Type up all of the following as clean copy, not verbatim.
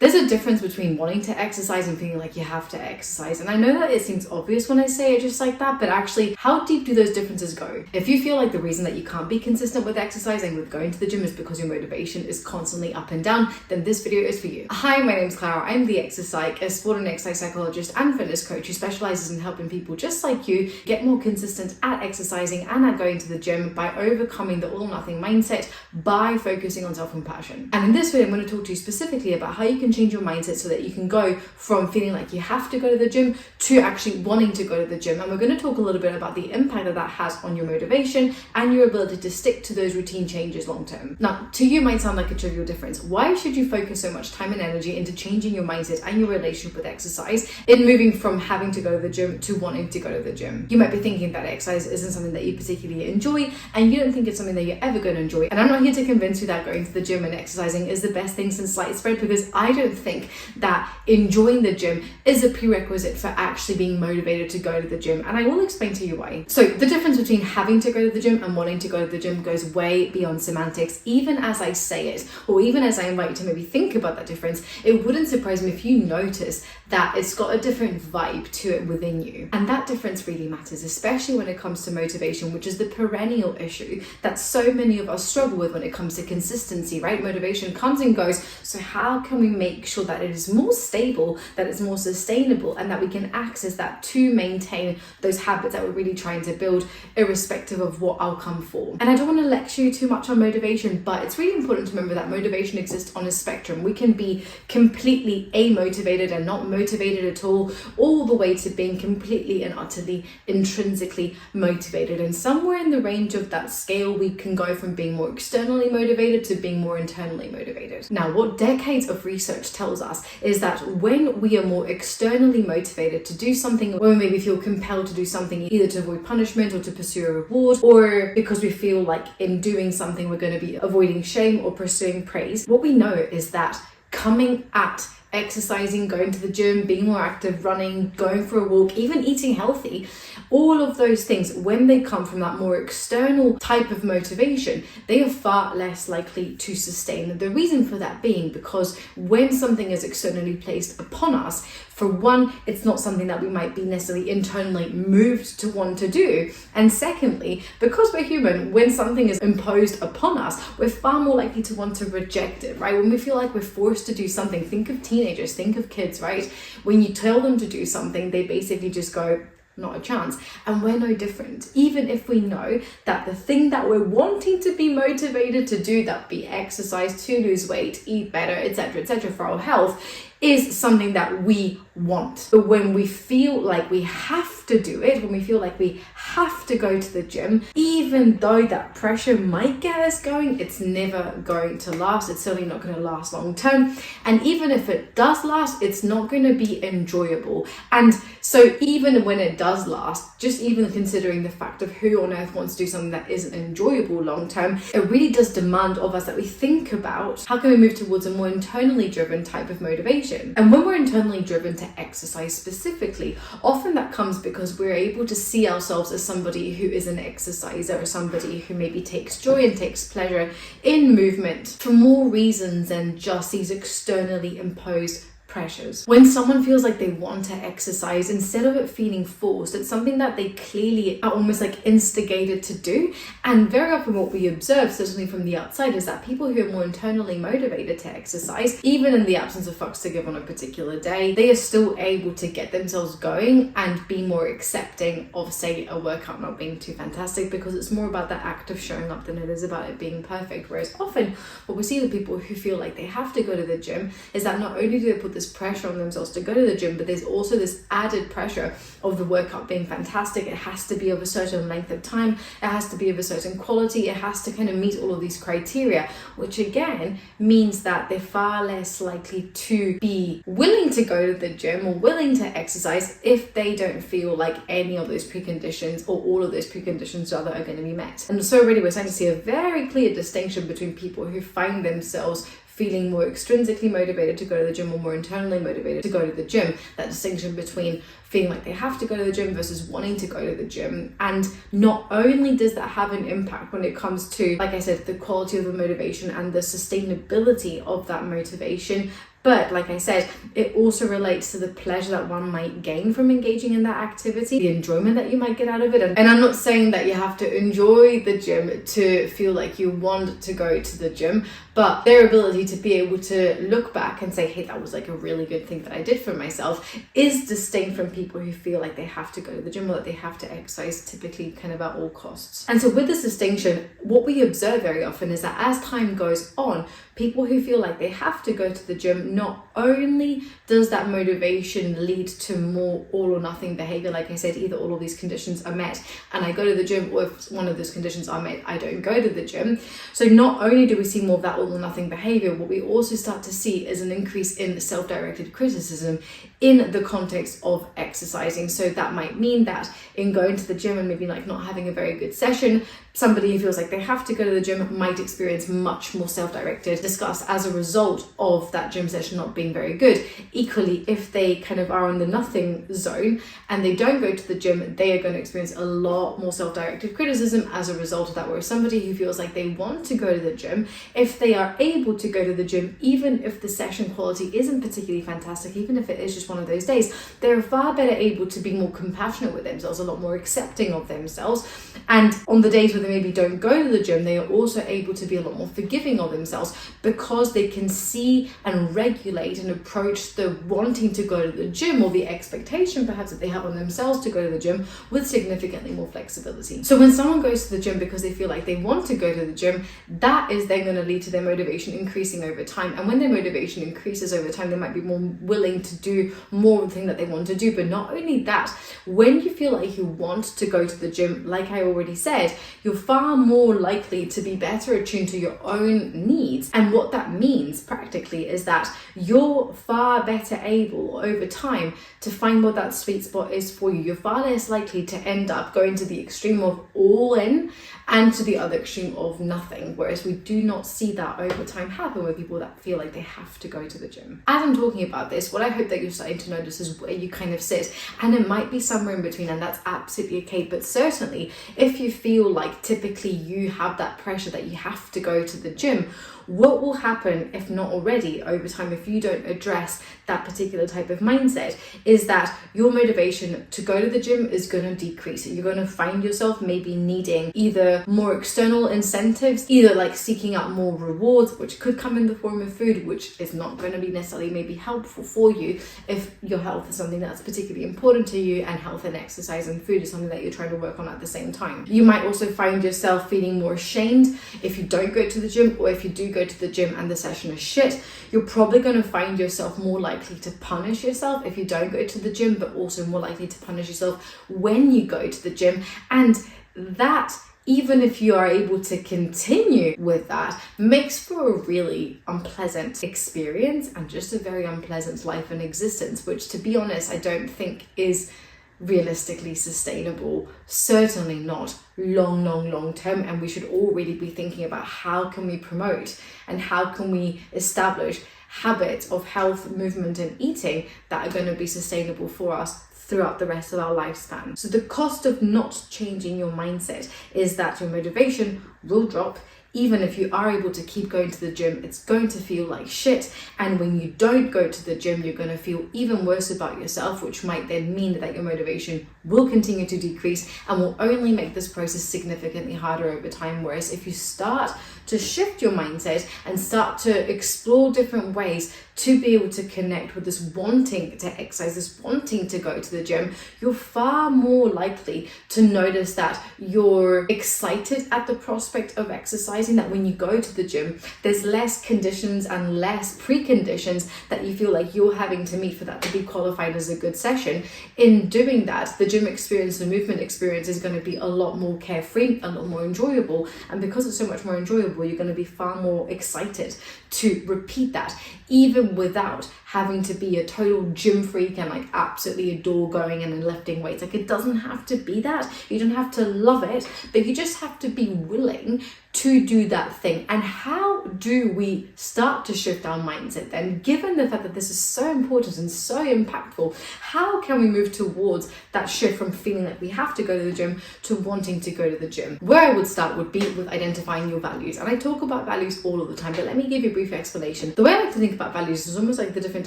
There's a difference between wanting to exercise and feeling like you have to exercise. And I know that it seems obvious when I say it just like that, but actually, how deep do those differences go? If you feel like the reason that you can't be consistent with exercising, with going to the gym, is because your motivation is constantly up and down, then this video is for you. Hi, my name's Clara. I'm the Exerpsych, a sport and exercise psychologist and fitness coach who specializes in helping people just like you get more consistent at exercising and at going to the gym by overcoming the all or nothing mindset by focusing on self-compassion. And in this video, I'm going to talk to you specifically about how you can change your mindset so that you can go from feeling like you have to go to the gym to actually wanting to go to the gym. And we're going to talk a little bit about the impact that that has on your motivation and your ability to stick to those routine changes long term. Now, to you might sound like a trivial difference. Why should you focus so much time and energy into changing your mindset and your relationship with exercise in moving from having to go to the gym to wanting to go to the gym? You might be thinking that exercise isn't something that you particularly enjoy and you don't think it's something that you're ever going to enjoy. And I'm not here to convince you that going to the gym and exercising is the best thing since sliced bread, because I don't think that enjoying the gym is a prerequisite for actually being motivated to go to the gym. And I will explain to you why. So the difference between having to go to the gym and wanting to go to the gym goes way beyond semantics. Even as I say it, or even as I invite you to maybe think about that difference, it wouldn't surprise me if you notice that it's got a different vibe to it within you. And that difference really matters, especially when it comes to motivation, which is the perennial issue that so many of us struggle with when it comes to consistency, right? Motivation comes and goes. So how can we make sure that it is more stable, that it's more sustainable, and that we can access that to maintain those habits that we're really trying to build, irrespective of what I'll come for? And I don't want to lecture you too much on motivation, but it's really important to remember that motivation exists on a spectrum. We can be completely amotivated and not motivated at all the way to being completely and utterly intrinsically motivated. And somewhere in the range of that scale, we can go from being more externally motivated to being more internally motivated. Now, what decades of research tells us is that when we are more externally motivated to do something, when we maybe feel compelled to do something either to avoid punishment or to pursue a reward, or because we feel like in doing something we're going to be avoiding shame or pursuing praise, what we know is that coming at exercising, going to the gym, being more active, running, going for a walk, even eating healthy, all of those things, when they come from that more external type of motivation, they are far less likely to sustain. The reason for that being because when something is externally placed upon us, for one, it's not something that we might be necessarily internally moved to want to do. And secondly, because we're human, when something is imposed upon us, we're far more likely to want to reject it, right? When we feel like we're forced to do something, think of teenagers, think of kids, right? When you tell them to do something, they basically just go, not a chance. And we're no different. Even if we know that the thing that we're wanting to be motivated to do, that be exercise, to lose weight, eat better, etc., for our health, is something that we want. But when we feel like we have to do it, when we feel like we have to go to the gym, even though that pressure might get us going, it's never going to last. It's certainly not going to last long term. And even if it does last, it's not going to be enjoyable. And so even when it does last, just even considering the fact of who on earth wants to do something that isn't enjoyable long term, it really does demand of us that we think about how can we move towards a more internally driven type of motivation. And when we're internally driven to exercise specifically, often that comes because we're able to see ourselves as somebody who is an exerciser, or somebody who maybe takes joy and takes pleasure in movement for more reasons than just these externally imposed pressures. When someone feels like they want to exercise, instead of it feeling forced, it's something that they clearly are almost like instigated to do. And very often what we observe, certainly from the outside, is that people who are more internally motivated to exercise, even in the absence of fucks to give on a particular day, they are still able to get themselves going and be more accepting of, say, a workout not being too fantastic, because it's more about that act of showing up than it is about it being perfect. Whereas often what we see with people who feel like they have to go to the gym is that not only do they put this pressure on themselves to go to the gym, but there's also this added pressure of the workout being fantastic. It has to be of a certain length of time, it has to be of a certain quality, it has to kind of meet all of these criteria, which again means that they're far less likely to be willing to go to the gym or willing to exercise if they don't feel like any of those preconditions, or all of those preconditions rather, are going to be met. And so really we're starting to see a very clear distinction between people who find themselves feeling more extrinsically motivated to go to the gym or more internally motivated to go to the gym. That distinction between feeling like they have to go to the gym versus wanting to go to the gym. And not only does that have an impact when it comes to, like I said, the quality of the motivation and the sustainability of that motivation, But like I said, it also relates to the pleasure that one might gain from engaging in that activity, the enjoyment that you might get out of it. And I'm not saying that you have to enjoy the gym to feel like you want to go to the gym, but their ability to be able to look back and say, hey, that was like a really good thing that I did for myself, is distinct from people who feel like they have to go to the gym or that they have to exercise, typically kind of at all costs. And so with this distinction, what we observe very often is that as time goes on, people who feel like they have to go to the gym, not only does that motivation lead to more all or nothing behavior, like I said, either all of these conditions are met and I go to the gym, or if one of those conditions are met, I don't go to the gym. So not only do we see more of that all or nothing behavior, what we also start to see is an increase in self-directed criticism in the context of exercising. So that might mean that in going to the gym and maybe like not having a very good session, somebody who feels like they have to go to the gym might experience much more self-directed disgust as a result of that gym session not being very good. Equally, if they kind of are in the nothing zone and they don't go to the gym, they are going to experience a lot more self-directed criticism as a result of that. Whereas somebody who feels like they want to go to the gym, if they are able to go to the gym, even if the session quality isn't particularly fantastic, even if it is just one of those days, they're far better able to be more compassionate with themselves, a lot more accepting of themselves. And on the days where they maybe don't go to the gym, they are also able to be a lot more forgiving of themselves because they can see and regulate and approach the wanting to go to the gym, or the expectation perhaps that they have on themselves to go to the gym, with significantly more flexibility. So when someone goes to the gym because they feel like they want to go to the gym, that is then going to lead to their motivation increasing over time. And when their motivation increases over time, they might be more willing to do more of the thing that they want to do. But not only that, when you feel like you want to go to the gym, like I already said, you're far more likely to be better attuned to your own needs. And what that means practically is that you're far better able over time to find what that sweet spot is for you. You're far less likely to end up going to the extreme of all in and to the other extreme of nothing, whereas we do not see that over time happen with people that feel like they have to go to the gym. As I'm talking about this, what I hope that you're starting to notice is where you kind of sit, and it might be somewhere in between, and that's absolutely okay. But certainly if you feel like typically you have that pressure that you have to go to the gym, what will happen, if not already, over time, if you don't address that particular type of mindset, is that your motivation to go to the gym is going to decrease. You're going to find yourself maybe needing either more external incentives, either like seeking out more rewards, which could come in the form of food, which is not going to be necessarily maybe helpful for you if your health is something that's particularly important to you, and health and exercise and food is something that you're trying to work on at the same time. You might also find yourself feeling more ashamed if you don't go to the gym, or if you do go to the gym and the session is shit. You're probably going to find yourself more likely to punish yourself if you don't go to the gym, but also more likely to punish yourself when you go to the gym. And that, even if you are able to continue with that, makes for a really unpleasant experience and just a very unpleasant life and existence, which, to be honest, I don't think is realistically sustainable, certainly not long term. And we should all really be thinking about how can we promote and how can we establish habits of health, movement and eating that are going to be sustainable for us throughout the rest of our lifespan. So the cost of not changing your mindset is that your motivation will drop. Even if you are able to keep going to the gym, it's going to feel like shit. And when you don't go to the gym, you're going to feel even worse about yourself, which might then mean that your motivation will continue to decrease and will only make this process significantly harder over time. Whereas if you start to shift your mindset and start to explore different ways to be able to connect with this wanting to exercise, this wanting to go to the gym, you're far more likely to notice that you're excited at the prospect of exercising, that when you go to the gym, there's less conditions and less preconditions that you feel like you're having to meet for that to be qualified as a good session. In doing that, the gym experience, the movement experience is going to be a lot more carefree, a lot more enjoyable. And because it's so much more enjoyable, you're going to be far more excited to repeat that, even without having to be a total gym freak and like absolutely adore going in and lifting weights. Like, it doesn't have to be that. You don't have to love it, but you just have to be willing to do that thing. And how do we start to shift our mindset then, given the fact that this is so important and so impactful? How can we move towards that shift from feeling like we have to go to the gym to wanting to go to the gym? Where I would start would be with identifying your values. And I talk about values all of the time, but let me give you a brief explanation. The way I like to think about values as almost like the different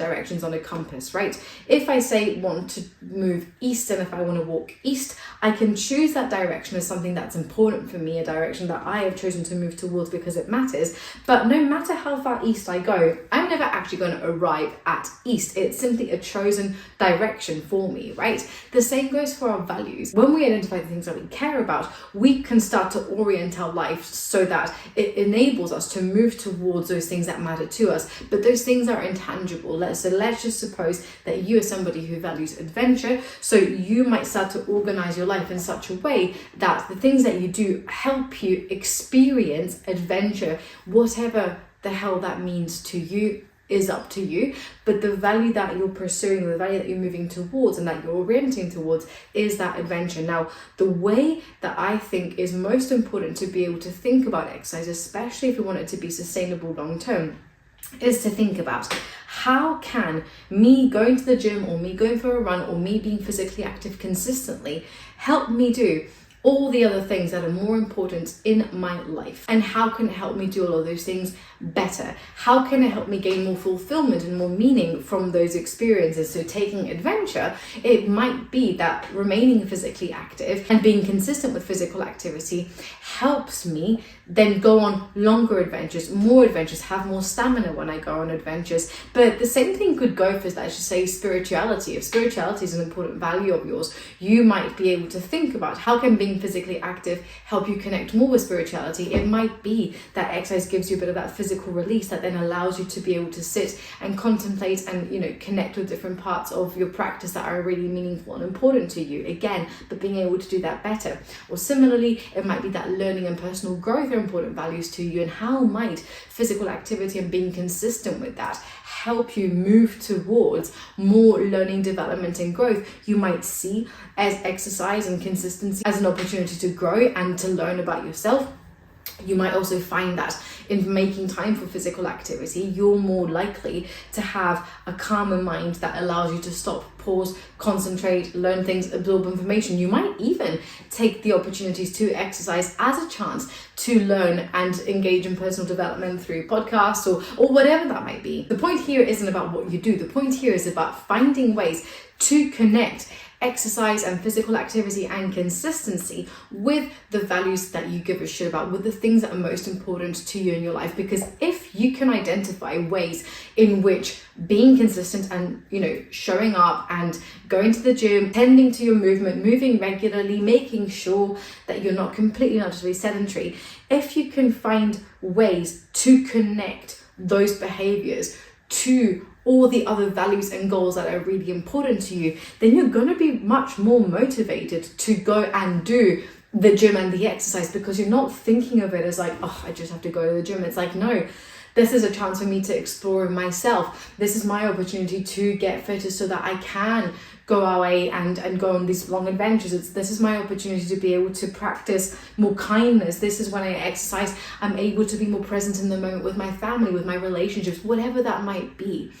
directions on a compass, right? If I say want to move east, and if I want to walk east, I can choose that direction as something that's important for me, a direction that I have chosen to move towards because it matters. But no matter how far east I go, I'm never actually going to arrive at east. It's simply a chosen direction for me, right? The same goes for our values. When we identify the things that we care about, we can start to orient our life so that it enables us to move towards those things that matter to us. But those things are intangible. Let's just suppose that you are somebody who values adventure, so you might start to organize your life in such a way that the things that you do help you experience adventure, whatever the hell that means to you is up to you. But the value that you're pursuing, the value that you're moving towards and that you're orienting towards is that adventure. Now, the way that I think is most important to be able to think about exercise, especially if you want it to be sustainable long term, is to think about how can me going to the gym or me going for a run or me being physically active consistently help me do all the other things that are more important in my life, and how can it help me do all of those things better? How can it help me gain more fulfillment and more meaning from those experiences? So taking adventure, it might be that remaining physically active and being consistent with physical activity helps me then go on longer adventures, more adventures, have more stamina when I go on adventures. But the same thing could go for, let's just say, spirituality. If spirituality is an important value of yours, you might be able to think about how can being physically active help you connect more with spirituality. It might be that exercise gives you a bit of that physical release that then allows you to be able to sit and contemplate and, you know, connect with different parts of your practice that are really meaningful and important to you. Again, but being able to do that better. Or similarly, it might be that learning and personal growth are important values to you, and how might physical activity and being consistent with that help you move towards more learning, development and growth. You might see as exercise and consistency as an opportunity to grow and to learn about yourself. You might also find that in making time for physical activity, you're more likely to have a calmer mind that allows you to stop, pause, concentrate, learn things, absorb information. You might even take the opportunities to exercise as a chance to learn and engage in personal development through podcasts or whatever that might be. The point here isn't about what you do. The point here is about finding ways to connect exercise and physical activity and consistency with the values that you give a shit about, with the things that are most important to you in your life. Because if you can identify ways in which being consistent and, you know, showing up and going to the gym, tending to your movement, moving regularly, making sure that you're not completely not just sedentary, if you can find ways to connect those behaviors to all the other values and goals that are really important to you, then you're going to be much more motivated to go and do the gym and the exercise, because you're not thinking of it as like, oh, I just have to go to the gym. It's like, no, this is a chance for me to explore myself. This is my opportunity to get fitter so that I can go away and go on these long adventures. This is my opportunity to be able to practice more kindness. This is when I exercise, I'm able to be more present in the moment with my family, with my relationships, whatever that might be.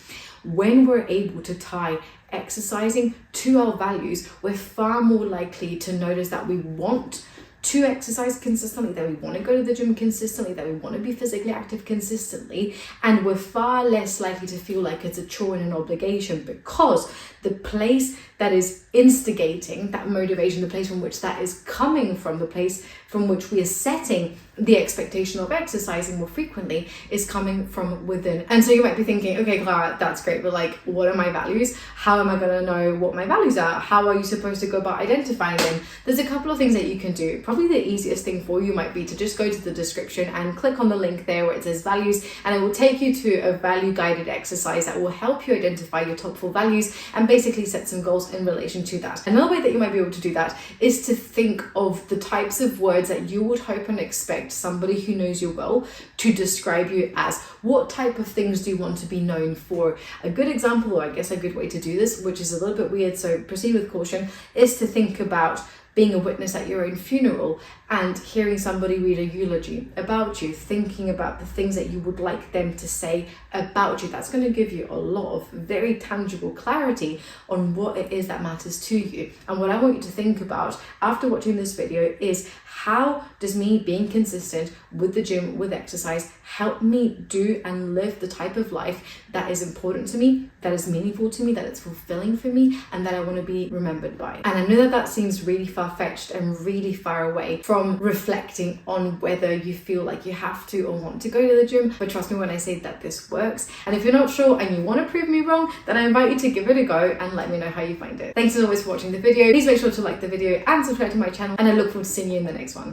When we're able to tie exercising to our values, we're far more likely to notice that we want to exercise consistently, that we want to go to the gym consistently, that we want to be physically active consistently, and we're far less likely to feel like it's a chore and an obligation, because the place that is instigating that motivation, the place from which that is coming from, the place from which we are setting the expectation of exercising more frequently, is coming from within. And so you might be thinking, okay, Clara, that's great, but like, what are my values? How am I going to know what my values are? How are you supposed to go about identifying them? There's a couple of things that you can do. Probably the easiest thing for you might be to just go to the description and click on the link there where it says values, and it will take you to a value guided exercise that will help you identify your top 4 values and basically set some goals in relation to that. Another way that you might be able to do that is to think of the types of words that you would hope and expect somebody who knows you well to describe you as. What type of things do you want to be known for? A good example, or I guess a good way to do this, which is a little bit weird, so proceed with caution, is to think about being a witness at your own funeral and hearing somebody read a eulogy about you, thinking about the things that you would like them to say about you. That's going to give you a lot of very tangible clarity on what it is that matters to you. And what I want you to think about after watching this video is, how does me being consistent with the gym, with exercise, help me do and live the type of life that is important to me, that is meaningful to me, that it's fulfilling for me, and that I want to be remembered by. And I know that that seems really far-fetched and really far away from reflecting on whether you feel like you have to or want to go to the gym, but trust me when I say that this works. And if you're not sure and you want to prove me wrong, then I invite you to give it a go and let me know how you find it. Thanks as always for watching the video. Please make sure to like the video and subscribe to my channel, and I look forward to seeing you in the next one.